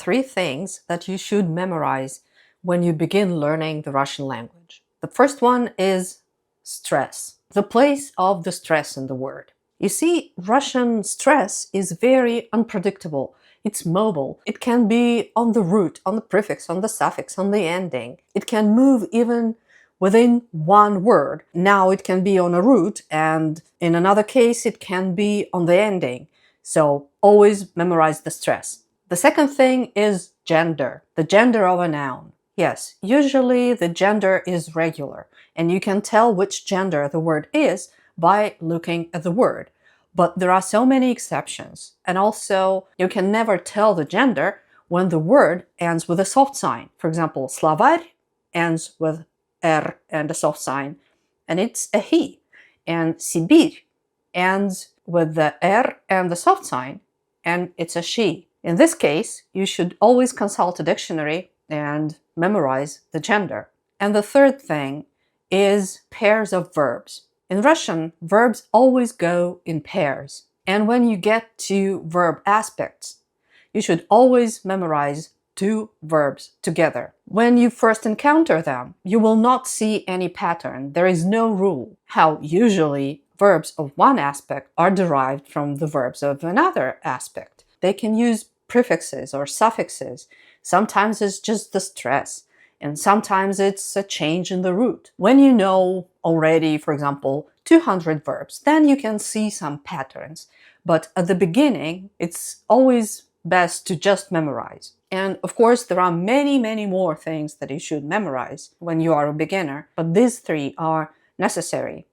three things that you should memorize when you begin learning the Russian language. The first one is stress, the place of the stress in the word. You see, Russian stress is very unpredictable. It's mobile. It can be on the root, on the prefix, on the suffix, on the ending. It can move even within one word. Now it can be on a root, and in another case it can be on the ending. So always memorize the stress. The second thing is gender, the gender of a noun. Yes, usually the gender is regular, and you can tell which gender the word is by looking at the word. But there are so many exceptions, and also you can never tell the gender when the word ends with a soft sign. For example, Slavar ends with R and a soft sign, and it's a he. And Sibir ends with the R and the soft sign, and it's a she. In this case, you should always consult a dictionary and memorize the gender. And the third thing is pairs of verbs. In Russian, verbs always go in pairs. And when you get to verb aspects, you should always memorize two verbs together. When you first encounter them, you will not see any pattern. There is no rule. How usually verbs of one aspect are derived from the verbs of another aspect. They can use prefixes or suffixes. Sometimes it's just the stress, and sometimes it's a change in the root. When you know already, for example, 200 verbs, then you can see some patterns. But at the beginning, it's always best to just memorize. And of course, there are many more things that you should memorize when you are a beginner, but these three are necessary.